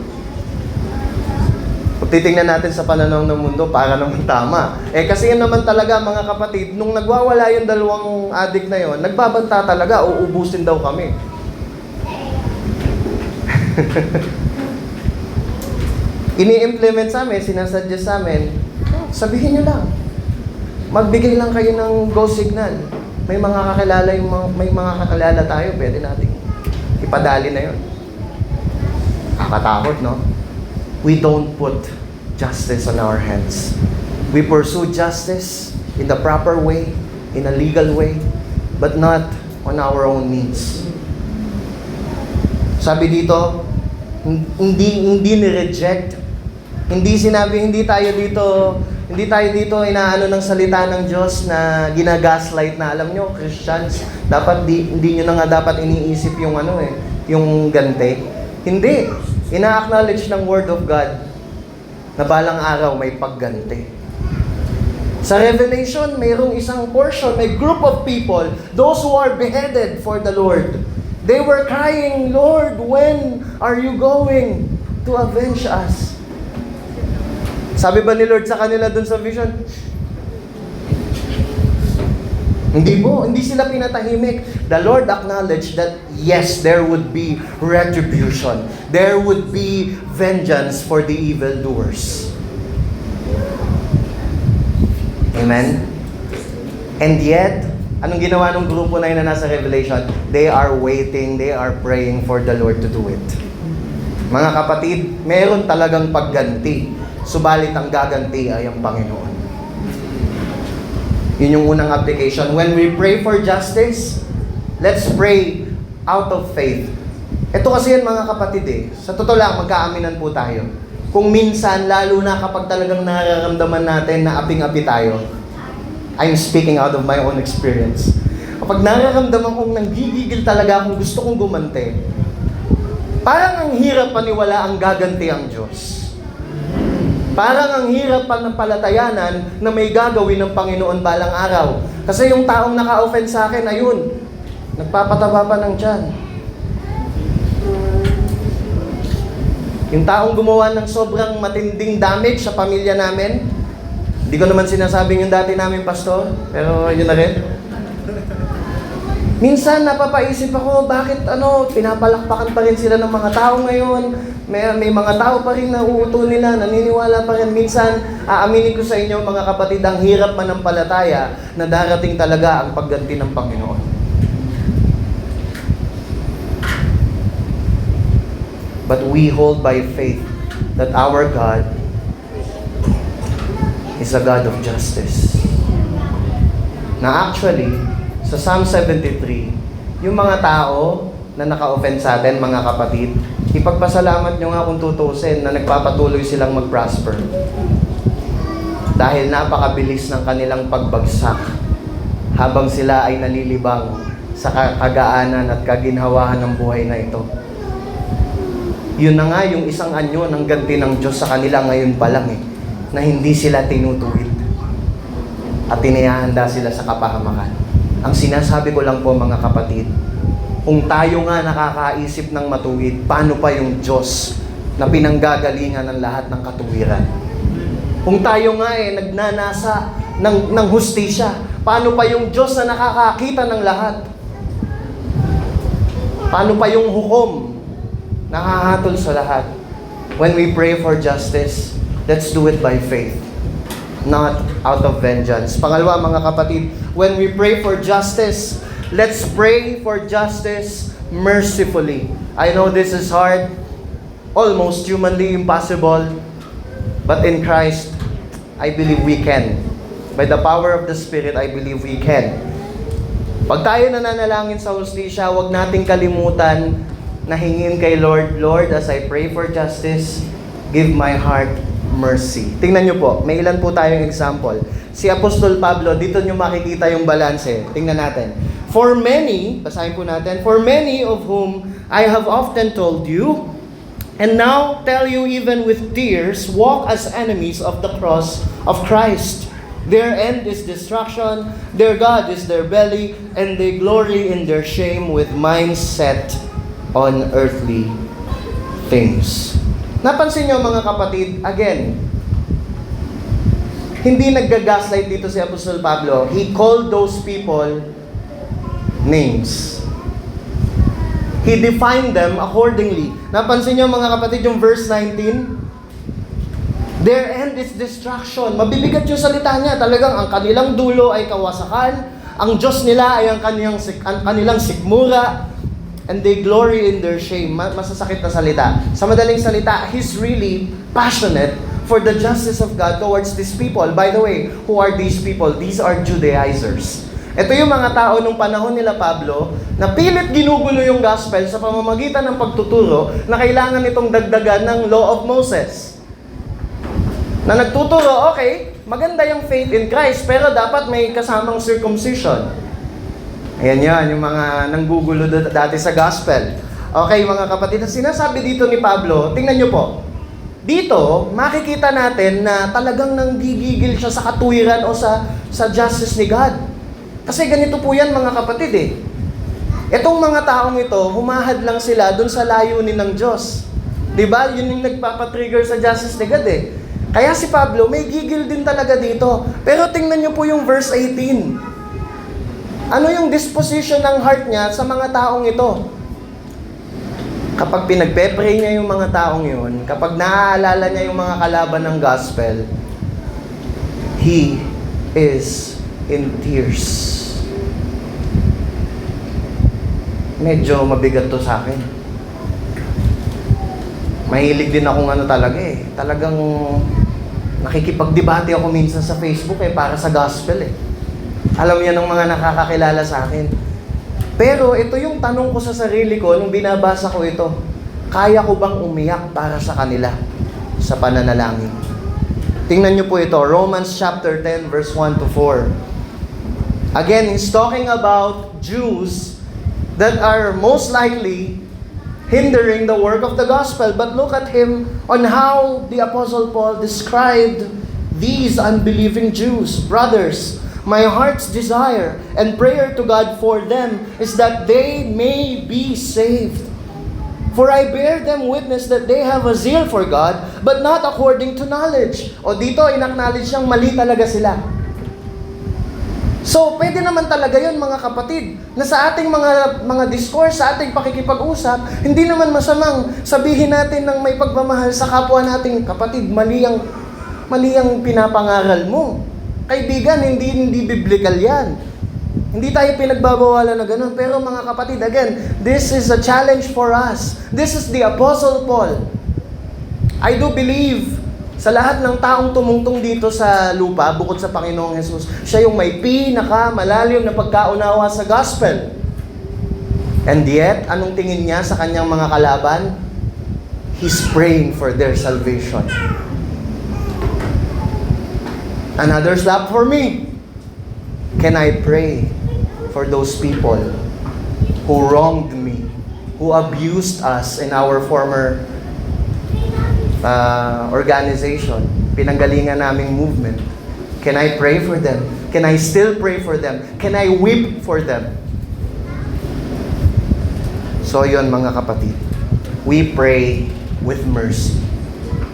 Kung titingnan natin sa pananaw ng mundo, para naman tama. Kasi yun naman talaga mga kapatid, nung nagwawala yung dalawang adik na yon, nagbabanta talaga, uubusin daw kami. Ini-implement sa amin, sinasuggest sa amin, sabihin nyo lang. Magbigay lang kayo ng go signal. May mga kakilala tayo, pwede natin ipadali na yun. Kakatakot, no? We don't put justice on our hands. We pursue justice in the proper way, in a legal way, but not on our own means. Sabi dito, hindi ni-reject. Hindi sinabi, hindi tayo dito inaano ng salita ng Diyos na ginagaslight na, alam nyo, Christians, dapat hindi nyo na nga dapat iniisip yung yung ganti. Hindi. Ina-acknowledge ng Word of God na balang araw may pagganti. Sa Revelation, mayroong isang portion, may group of people, those who are beheaded for the Lord. They were crying, Lord, when are you going to avenge us? Sabi ba ni Lord sa kanila dun sa vision? Hindi sila pinatahimik. The Lord acknowledged that yes, there would be retribution. There would be vengeance for the evildoers. Amen? And yet, anong ginawa ng grupo na yun na nasa Revelation? They are waiting, they are praying for the Lord to do it. Mga kapatid, meron talagang pagganti. Subalit ang gaganti ay ang Panginoon. Yun yung unang application. When we pray for justice, let's pray out of faith. Ito kasi yan mga kapatid sa totoo lang, magkaaminan po tayo. Kung minsan, lalo na kapag talagang nararamdaman natin na aping-api tayo, I'm speaking out of my own experience. Kapag nararamdaman kong nanggigigil talaga akong gusto kong gumante, parang ang hirap paniwala ang gaganti ang Diyos. Parang ang hirap panapalatayanan na may gagawin ng Panginoon balang araw. Kasi yung taong naka-offend sa akin, ayun, nagpapataba pa ng tiyan. Yung taong gumawa ng sobrang matinding damage sa pamilya namin, hindi ko naman sinasabing yung dati namin pastor, pero yun na rin. Minsan napapaisip ako, bakit pinapalakpakan pa rin sila ng mga tao ngayon? May mga tao pa rin na uuto nila, naniniwala pa rin. Minsan, aaminin ko sa inyo mga kapatid, ang hirap manampalataya na darating talaga ang pagganti ng Panginoon. But we hold by faith that our God is a God of justice. Na actually, sa Psalm 73, yung mga tao na naka-offend sa atin, mga kapatid, ipagpasalamat nyo nga kung tutusin na nagpapatuloy silang mag-prosper. Dahil napakabilis ng kanilang pagbagsak habang sila ay nalilibang sa kagaanan at kaginhawahan ng buhay na ito. Yun na nga yung isang anyo ng ganti ng Diyos sa kanila ngayon pa lang na hindi sila tinutuwid at tinihahanda sila sa kapahamakan. Ang sinasabi ko lang po mga kapatid, kung tayo nga nakakaisip ng matuwid, paano pa yung Diyos na pinanggagalingan ng lahat ng katuwiran? Kung tayo nga nagnanasa ng hustisya, paano pa yung Diyos na nakakakita ng lahat? Paano pa yung hukom nakahatol sa lahat? When we pray for justice, let's do it by faith, not out of vengeance. Pangalawa mga kapatid, when we pray for justice, let's pray for justice mercifully. I know this is hard, almost humanly impossible, but in Christ, I believe we can. By the power of the Spirit, I believe we can. Pag tayo nananalangin sa hustisya, huwag nating kalimutan na hingin kay Lord, Lord, as I pray for justice, give my heart mercy. Tingnan nyo po, may ilan po tayong example. Si Apostol Pablo, dito nyo makikita yung balanse. Tingnan natin. For many, basahin po natin, for many of whom I have often told you, and now tell you even with tears, walk as enemies of the cross of Christ. Their end is destruction, their God is their belly, and they glory in their shame with minds set on earthly things. Napansin nyo mga kapatid, again, hindi nagga-gaslight dito si Apostol Pablo. He called those people names. He defined them accordingly. Napansin nyo mga kapatid yung verse 19? Their end is destruction. Mabibigat yung salita niya. Talagang ang kanilang dulo ay kawasakan. Ang Diyos nila ay ang kanilang sikmura. And they glory in their shame. Masasakit na salita. Sa madaling salita, he's really passionate for the justice of God towards these people. By the way, who are these people? These are Judaizers. Ito yung mga tao nung panahon nila Pablo na pilit ginugulo yung gospel sa pamamagitan ng pagtuturo na kailangan itong dagdagan ng law of Moses. Na nagtuturo, okay, maganda yung faith in Christ, pero dapat may kasamang circumcision. Ayan yan, yung mga nanggugulo dati sa gospel. Okay, mga kapatid, ang sinasabi dito ni Pablo, tingnan nyo po. Dito, makikita natin na talagang nanggigigil siya sa katuwiran o sa justice ni God. Kasi ganito po yan, mga kapatid Itong mga taong ito, humahad lang sila dun sa layunin ng Diyos. Diba? Yun yung nagpapatrigger sa justice ni God Kaya si Pablo, may gigil din talaga dito. Pero tingnan nyo po yung verse 18. Ano yung disposition ng heart niya sa mga taong ito? Kapag pinagpe-pray niya yung mga taong yun, kapag naaalala niya yung mga kalaban ng gospel, he is in tears. Medyo mabigat to sa akin. Mahilig din akong talagang nakikipagdebate ako minsan sa Facebook para sa gospel Alam yan ng mga nakakakilala sa akin. Pero ito yung tanong ko sa sarili ko nung binabasa ko ito. Kaya ko bang umiyak para sa kanila sa pananalangin? Tingnan niyo po ito, Romans chapter 10 verse 1 to 4. Again, he's talking about Jews that are most likely hindering the work of the gospel. But look at him on how the Apostle Paul described these unbelieving Jews. Brothers, my heart's desire and prayer to God for them is that they may be saved. For I bear them witness that they have a zeal for God, but not according to knowledge. O dito, in-acknowledge siyang mali talaga sila. So, pwede naman talaga yun mga kapatid, na sa ating mga discourse, sa ating pakikipag-usap, hindi naman masamang sabihin natin ng may pagmamahal sa kapwa nating kapatid, mali ang pinapangaral mo. Kaibigan, hindi biblical yan. Hindi tayo pinagbabawalan na ganun. Pero mga kapatid, again, this is a challenge for us. This is the Apostle Paul. I do believe sa lahat ng taong tumungtong dito sa lupa, bukod sa Panginoong Jesus, siya yung may pinakamalalim na pagkaunawa sa gospel. And yet, anong tingin niya sa kanyang mga kalaban? He's praying for their salvation. Another slap for me. Can I pray for those people who wronged me, who abused us in our former organization, pinanggalingan naming movement? Can I pray for them? Can I still pray for them? Can I weep for them? So yun mga kapatid, we pray with mercy.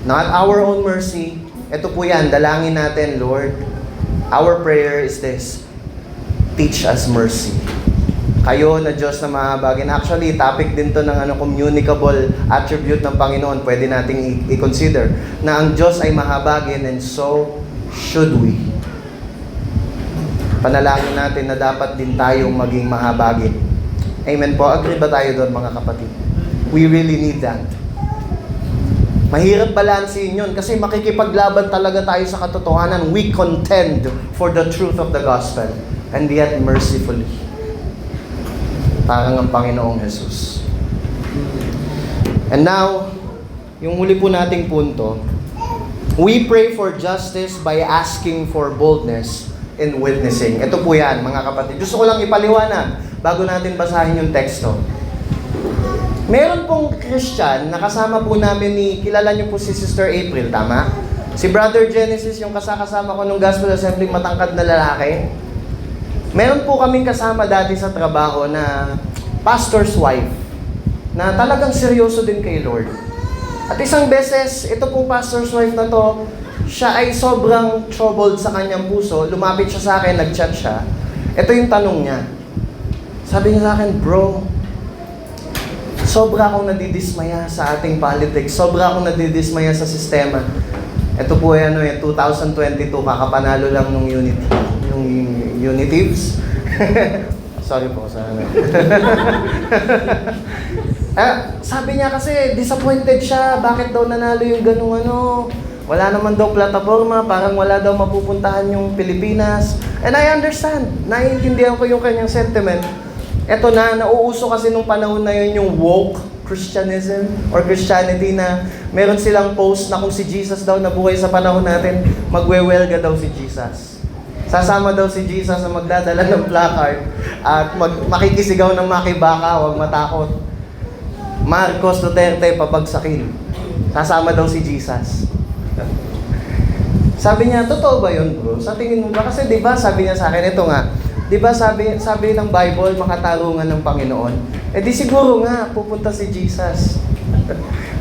Not our own mercy. Ito po yan, dalangin natin, Lord. Our prayer is this: teach us mercy. Kayo na Diyos na mahabagin. Actually, topic din to ng communicable attribute ng Panginoon. Pwede nating i-consider na ang Diyos ay mahabagin, and so should we. Panalangin natin na dapat din tayong maging mahabagin. Amen po. Agree ba tayo doon mga kapatid? We really need that. Mahirap balansin yun kasi makikipaglaban talaga tayo sa katotohanan. We contend for the truth of the gospel. And yet mercifully, parang ang Panginoong Jesus. And now, yung huli po nating punto, we pray for justice by asking for boldness in witnessing. Ito po yan, mga kapatid. Gusto ko lang ipaliwanag bago natin basahin yung teksto. Meron pong Christian na kasama po namin kilala niyo po si Sister April, tama? Si Brother Genesis, yung kasama ko nung Gospel Assembly, matangkad na lalaki. Meron po kaming kasama dati sa trabaho na pastor's wife, na talagang seryoso din kay Lord. At isang beses, ito pong pastor's wife na to, siya ay sobrang troubled sa kanyang puso. Lumapit siya sa akin, nag-chat siya. Ito yung tanong niya. Sabi niya sa akin, bro, sobra akong nadidismaya sa ating politics. Sobra akong nadidismaya sa sistema. Ito po ay 2022, kakapanalo lang nung Unitives. Sorry po sa sabi niya kasi disappointed siya. Bakit daw nanalo yung ganung wala naman daw plataforma, parang wala daw mapupuntahan yung Pilipinas. And I understand. Naiintindihan ko yung kanyang sentiment. Ito nauuso kasi nung panahon na yun yung woke Christianism or Christianity na meron silang post na kung si Jesus daw nabuhay sa panahon natin, magwewelga daw si Jesus. Sasama daw si Jesus na magdadala ng placard at makikisigaw ng makibaka, huwag matakot. Marcos Duterte pabagsakin. Sasama daw si Jesus. Sabi niya, totoo ba yun bro? Sa tingin mo ba? Kasi diba sabi niya sa akin, ito nga, diba sabi ng Bible, makatarungan ng Panginoon. Eh di siguro nga, pupunta si Jesus.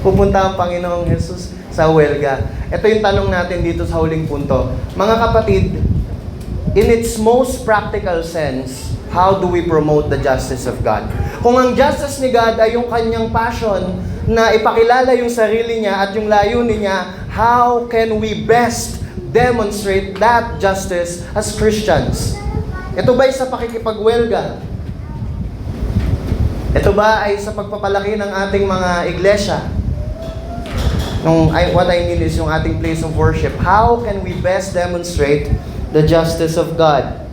Pupunta ang Panginoong Jesus sa welga. Ito yung tanong natin dito sa huling punto. Mga kapatid, in its most practical sense, how do we promote the justice of God? Kung ang justice ni God ay yung kanyang passion na ipakilala yung sarili niya at yung layunin niya, how can we best demonstrate that justice as Christians? Ito ba ay sa pakikipagwelga? Ito ba ay sa pagpapalaki ng ating mga iglesia? What I mean is yung ating place of worship. How can we best demonstrate the justice of God?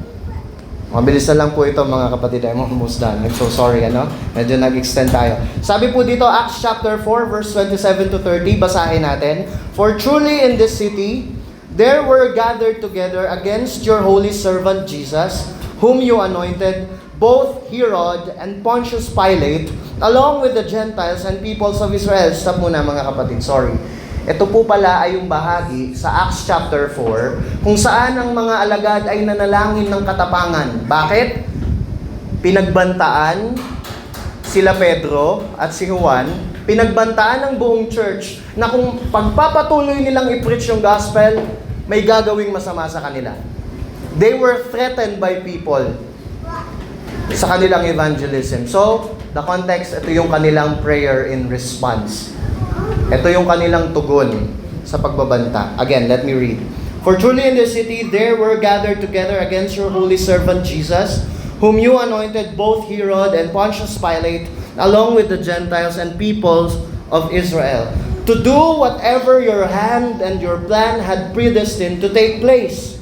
Mabilis na lang po ito mga kapatid. I'm almost done. I'm so sorry, Medyo nag-extend tayo. Sabi po dito, Acts chapter 4, verse 27 to 30, basahin natin. For truly in this city, there were gathered together against your holy servant Jesus, whom you anointed, both Herod and Pontius Pilate, along with the Gentiles and peoples of Israel. Stop muna mga kapatid, sorry. Ito po pala ay yung bahagi sa Acts chapter 4, kung saan ang mga alagad ay nanalangin ng katapangan. Bakit? Pinagbantaan sila Pedro at si Juan, pinagbantaan ng buong church na kung pagpapatuloy nilang i-preach yung gospel, may gagawing masama sa kanila. They were threatened by people sa kanilang evangelism. So, the context, ito yung kanilang prayer in response. Ito yung kanilang tugon sa pagbabanta. Again, let me read. For truly in the city there were gathered together against your holy servant Jesus, whom you anointed, both Herod and Pontius Pilate, along with the Gentiles and peoples of Israel, to do whatever your hand and your plan had predestined to take place.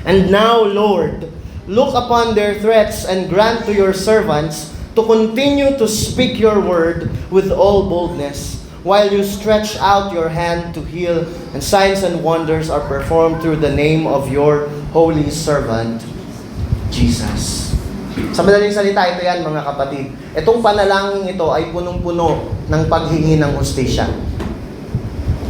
And now, Lord, look upon their threats and grant to your servants to continue to speak your word with all boldness, while you stretch out your hand to heal, and signs and wonders are performed through the name of your holy servant, Jesus. Sa madaling salita, ito yan mga kapatid. Itong panalangin ito ay punong-puno ng paghingi ng hustisya.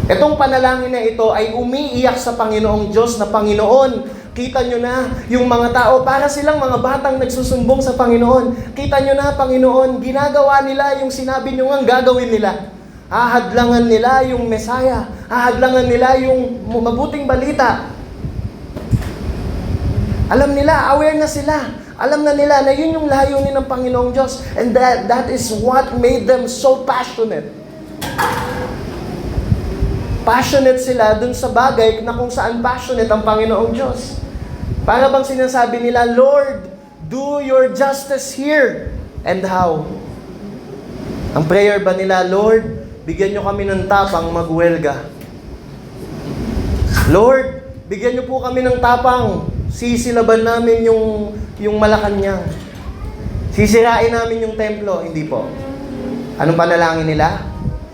Itong panalangin na ito ay umiiyak sa Panginoong Diyos na, Panginoon, kita nyo na yung mga tao, para silang mga batang nagsusumbong sa Panginoon. Kita nyo na, Panginoon, ginagawa nila yung sinabi nyo nga gagawin nila. Hahadlangan nila yung Mesaya. Hahadlangan nila yung mabuting balita. Alam nila, aware na sila. Alam na nila na yun yung layunin ng Panginoong Diyos. And that is what made them so passionate. Passionate sila dun sa bagay na kung saan passionate ang Panginoong Diyos. Para bang sinasabi nila, Lord, do your justice here. And how? Ang prayer ba nila, Lord, bigyan nyo kami ng tapang magwelga. Lord, bigyan nyo po kami ng tapang. Sisilaban namin yung Malacanang. Sisirain namin yung templo. Hindi po. Anong panalangin nila?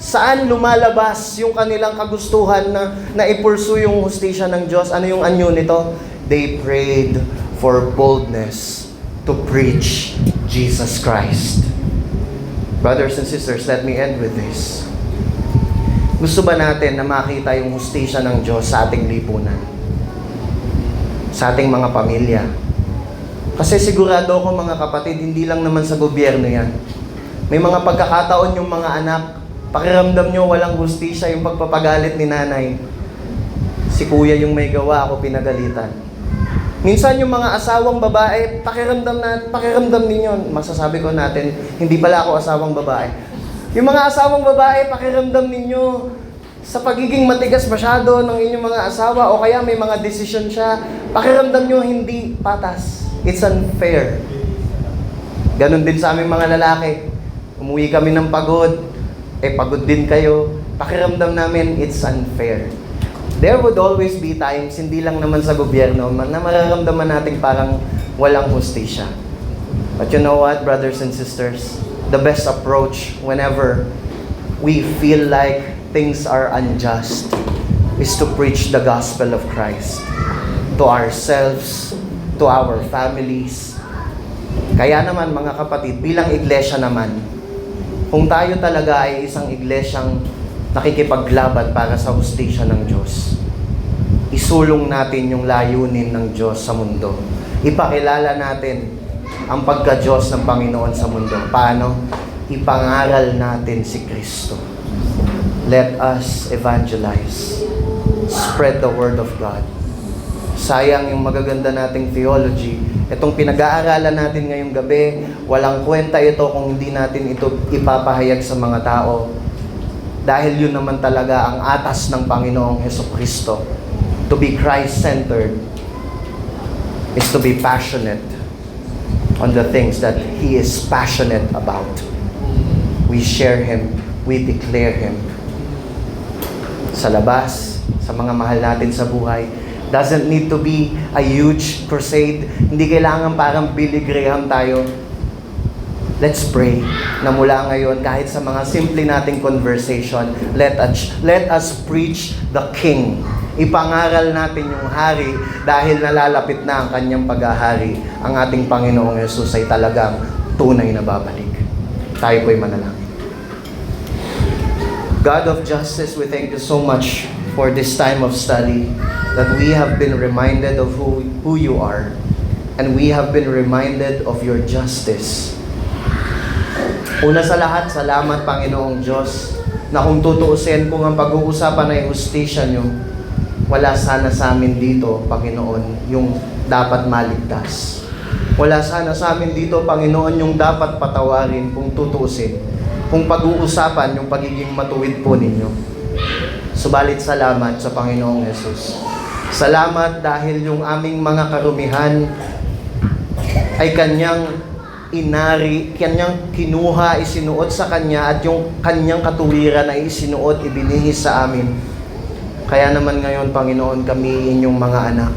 Saan lumalabas yung kanilang kagustuhan na i-pursue yung hustisya ng Diyos? Ano yung anyo nito? They prayed for boldness to preach Jesus Christ. Brothers and sisters, let me end with this. Gusto ba natin na makita yung hustisya ng Diyos sa ating lipunan? Sa ating mga pamilya? Kasi sigurado ako mga kapatid, hindi lang naman sa gobyerno yan. May mga pagkakataon yung mga anak, pakiramdam nyo walang hustisya yung pagpapagalit ni nanay. Si kuya yung may gawa, ako pinagalitan. Minsan yung mga asawang babae, pakiramdam ninyo, masasabi ko natin, hindi pala ako asawang babae. Yung mga asawang babae, pakiramdam ninyo sa pagiging matigas masyado ng inyong mga asawa o kaya may mga desisyon siya, pakiramdam nyo hindi patas. It's unfair. Ganon din sa aming mga lalaki. Umuwi kami ng pagod, pagod din kayo. Pakiramdam namin, it's unfair. There would always be times, hindi lang naman sa gobyerno, na mararamdaman natin parang walang hustisya. But you know what, brothers and sisters? The best approach whenever we feel like things are unjust is to preach the gospel of Christ to ourselves, to our families. Kaya naman mga kapatid, bilang iglesia naman, kung tayo talaga ay isang iglesyang nakikipaglaban para sa hustisya ng Diyos, isulong natin yung layunin ng Diyos sa mundo. Ipakilala natin ang pagka-Diyos ng Panginoon sa mundo. Paano? Ipangaral natin si Kristo. Let us evangelize. Spread the word of God. Sayang yung magaganda nating theology. Itong pinag-aaralan natin ngayong gabi, walang kwenta ito kung hindi natin ito ipapahayag sa mga tao. Dahil yun naman talaga ang atas ng Panginoong Hesukristo. To be Christ-centered is to be passionate on the things that He is passionate about. We share Him, we declare Him. Sa labas, sa mga mahal natin sa buhay, doesn't need to be a huge crusade. Hindi kailangan parang Billy Graham tayo. Let's pray na mula ngayon, kahit sa mga simple nating conversation, let us preach the King. Ipangaral natin yung hari dahil nalalapit na ang kanyang paghahari. Ang ating Panginoong Yesus ay talagang tunay na babalik. Tayo po'y manalangin. God of justice, we thank you so much for this time of study, that we have been reminded of who you are, and we have been reminded of your justice. Una sa lahat, salamat Panginoong Diyos, na kung tutuusin, kung ang pag-uusapan ay hustisya nyo, wala sana sa amin dito, Panginoon, yung dapat maligtas. Wala sana sa amin dito, Panginoon, yung dapat patawarin kung tutuusin. Kung pag-uusapan yung pagiging matuwid po ninyo. Subalit salamat sa Panginoong Yesus. Salamat dahil yung aming mga karumihan ay kanyang inari, kanyang kinuha, isinuot sa kanya, at yung kanyang katuwiran ay isinuot, ibinihis sa amin. Kaya naman ngayon, Panginoon, kami inyong mga anak.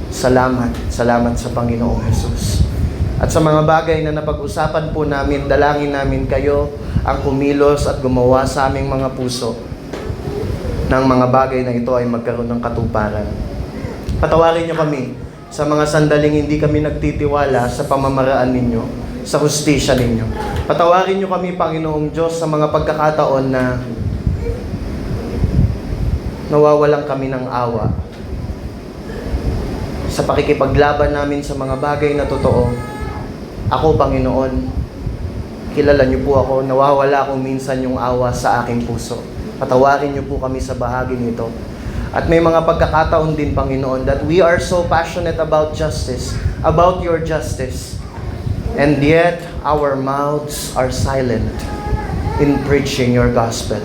Salamat sa Panginoong Jesus. At sa mga bagay na napag-usapan po namin, dalangin namin kayo ang kumilos at gumawa sa aming mga puso ng mga bagay na ito ay magkaroon ng katuparan. Patawarin niyo kami sa mga sandaling hindi kami nagtitiwala sa pamamaraan ninyo, sa hustisya ninyo. Patawarin niyo kami, Panginoong Diyos, sa mga pagkakataon na nawawalan kami ng awa sa pakikipaglaban namin sa mga bagay na totoo. Ako, Panginoon, kilala niyo po ako, nawawala kung minsan yung awa sa aking puso. Patawarin niyo po kami sa bahagi nito. At may mga pagkakataon din, Panginoon, that we are so passionate about justice, about your justice, and yet our mouths are silent in preaching your gospel.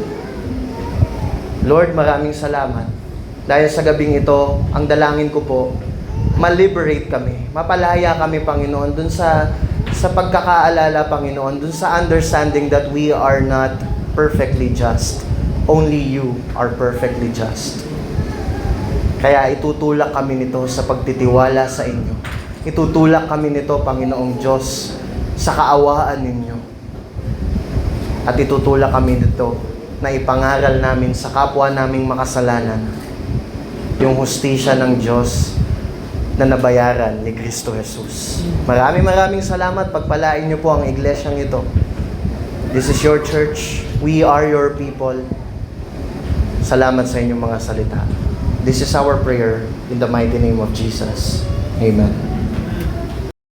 Lord, maraming salamat. Dahil sa gabing ito, ang dalangin ko po, ma-liberate kami, mapalaya kami, Panginoon, dun sa pagkakaalala, Panginoon, dun sa understanding that we are not perfectly just. Only you are perfectly just. Kaya itutulak kami nito sa pagtitiwala sa inyo. Itutulak kami nito, Panginoong Diyos, sa kaawaan ninyo. At itutulak kami nito na ipangaral namin sa kapwa naming makasalanan yung hustisya ng Diyos na nabayaran ni Kristo Jesus. Maraming salamat. Pagpalain niyo po ang iglesyang ito. This is your church. We are your people. Salamat sa inyong mga salita. This is our prayer in the mighty name of Jesus. Amen.